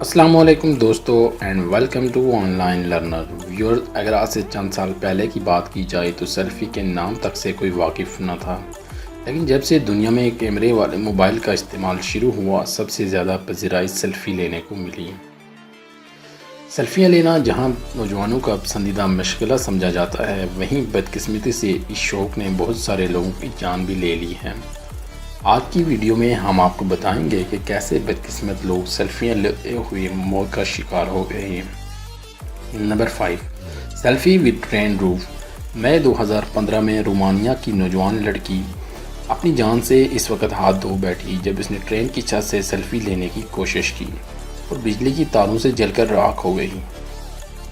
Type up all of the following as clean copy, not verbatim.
السلام علیکم دوستو and welcome to online learner viewers. اگر آج سے چند سال پہلے کی بات کی جائے تو سیلفی کے نام تک سے کوئی واقف نہ تھا، لیکن جب سے دنیا میں کیمرے والے موبائل کا استعمال شروع ہوا، سب سے زیادہ پذیرائی سیلفی لینے کو ملی. سیلفیاں لینا جہاں نوجوانوں کا پسندیدہ مشغلہ سمجھا جاتا ہے، وہیں بدقسمتی سے اس شوق نے بہت سارے لوگوں کی جان بھی لے لی ہے. آج کی ویڈیو میں ہم آپ کو بتائیں گے کہ کیسے بدقسمت لوگ سیلفیاں لیتے ہوئے موت کا شکار ہو گئے ہیں. نمبر 5، سیلفی وتھ ٹرین روف. مئی 2015 میں رومانیہ کی نوجوان لڑکی اپنی جان سے اس وقت ہاتھ دھو بیٹھی جب اس نے ٹرین کی چھت سے سیلفی لینے کی کوشش کی اور بجلی کی تاروں سے جل کر راکھ ہو گئی.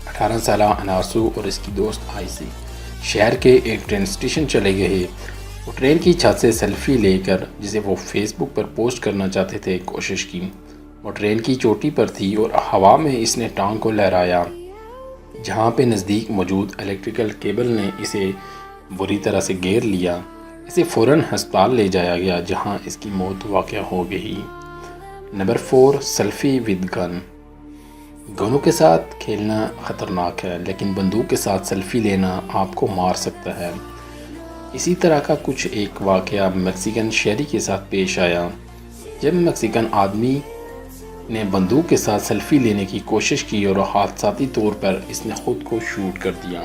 18 سالہ انارسو اور اس کی دوست آئسی شہر کے ایک ٹرین اسٹیشن چلے گئے. وہ ٹرین کی چھت سے سیلفی لے کر، جسے وہ فیس بک پر پوسٹ کرنا چاہتے تھے، کوشش کی. وہ ٹرین کی چوٹی پر تھی اور ہوا میں اس نے ٹانگ کو لہرایا، جہاں پہ نزدیک موجود الیکٹریکل کیبل نے اسے بری طرح سے گھیر لیا. اسے فوراً ہسپتال لے جایا گیا، جہاں اس کی موت واقع ہو گئی. نمبر 4، سیلفی ود گن. گنوں کے ساتھ کھیلنا خطرناک ہے، لیکن بندوق کے ساتھ سیلفی لینا آپ کو مار سکتا ہے. اسی طرح کا کچھ ایک واقعہ میکسیکن شہری کے ساتھ پیش آیا. جب میکسیکن آدمی نے بندوق کے ساتھ سیلفی لینے کی کوشش کی اور حادثاتی طور پر اس نے خود کو شوٹ کر دیا.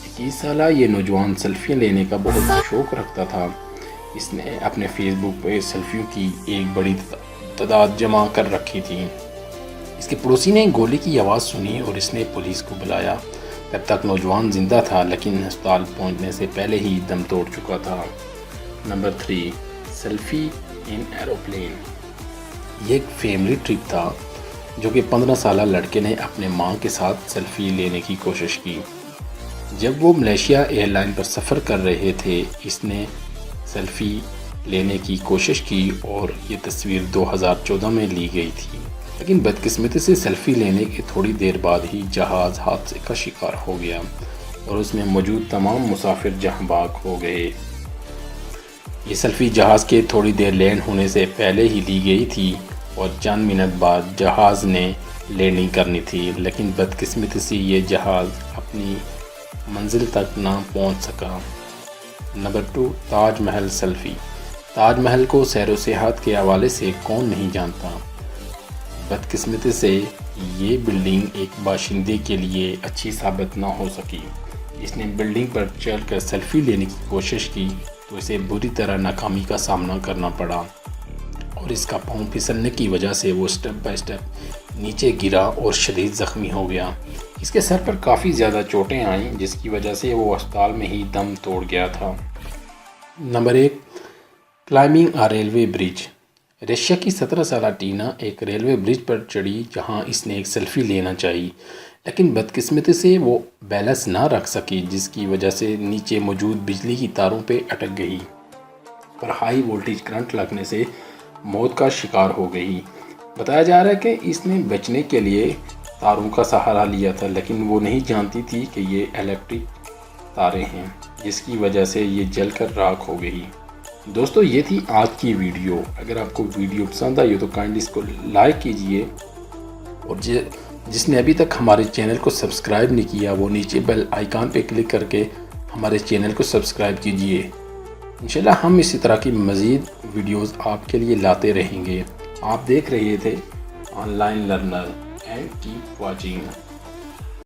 21 سالہ یہ نوجوان سیلفی لینے کا بہت شوق رکھتا تھا. اس نے اپنے فیس بک پہ سیلفیوں کی ایک بڑی تعداد جمع کر رکھی تھی. اس کے پڑوسی نے گولی کی آواز سنی اور اس نے پولیس کو بلایا. تب تک نوجوان زندہ تھا، لیکن ہسپتال پہنچنے سے پہلے ہی دم توڑ چکا تھا. نمبر 3، سیلفی ان ایروپلین. یہ ایک فیملی ٹرپ تھا جو کہ 15 سالہ لڑکے نے اپنے ماں کے ساتھ سیلفی لینے کی کوشش کی. جب وہ ملیشیا ایئر لائن پر سفر کر رہے تھے، اس نے سیلفی لینے کی کوشش کی اور یہ تصویر 2014 میں لی گئی تھی. لیکن بدقسمتی سے سیلفی لینے کے تھوڑی دیر بعد ہی جہاز حادثے کا شکار ہو گیا اور اس میں موجود تمام مسافر جہاں بھاگ ہو گئے. یہ سیلفی جہاز کے تھوڑی دیر لینڈ ہونے سے پہلے ہی لی گئی تھی اور چند منٹ بعد جہاز نے لینڈنگ کرنی تھی، لیکن بدقسمتی سے یہ جہاز اپنی منزل تک نہ پہنچ سکا. Number 2، Taj Mahal selfie. تاج محل کو سیر و سیاحت کے حوالے سے کون نہیں جانتا. بدقسمتی سے یہ بلڈنگ ایک باشندے کے لیے اچھی ثابت نہ ہو سکی. اس نے بلڈنگ پر چڑھ کر سیلفی لینے کی کوشش کی تو اسے بری طرح ناکامی کا سامنا کرنا پڑا اور اس کا پاؤں پھسلنے کی وجہ سے وہ سٹیپ بائی سٹیپ نیچے گرا اور شدید زخمی ہو گیا. اس کے سر پر کافی زیادہ چوٹیں آئیں، جس کی وجہ سے وہ ہسپتال میں ہی دم توڑ گیا تھا. نمبر 1، کلائمبنگ اے ریلوے برج. رشیا کی 17 سالہ ٹینا ایک ریلوے برج پر چڑھی جہاں اس نے ایک سیلفی لینا چاہی، لیکن بدقسمتی سے وہ بیلنس نہ رکھ سکی، جس کی وجہ سے نیچے موجود بجلی کی تاروں پہ اٹک گئی اور ہائی وولٹیج کرنٹ لگنے سے موت کا شکار ہو گئی. بتایا جا رہا ہے کہ اس نے بچنے کے لیے تاروں کا سہارا لیا تھا، لیکن وہ نہیں جانتی تھی کہ یہ الیکٹرک تاریں ہیں، جس کی وجہ سے یہ جل کر راکھ ہو گئی. دوستو، یہ تھی آج کی ویڈیو. اگر آپ کو ویڈیو پسند آئی ہو تو کائنڈلی اس کو لائک کیجئے، اور جس نے ابھی تک ہمارے چینل کو سبسکرائب نہیں کیا وہ نیچے بیل آئیکن پہ کلک کر کے ہمارے چینل کو سبسکرائب کیجئے. انشاءاللہ ہم اسی طرح کی مزید ویڈیوز آپ کے لیے لاتے رہیں گے. آپ دیکھ رہے تھے on line learner, and keep watching.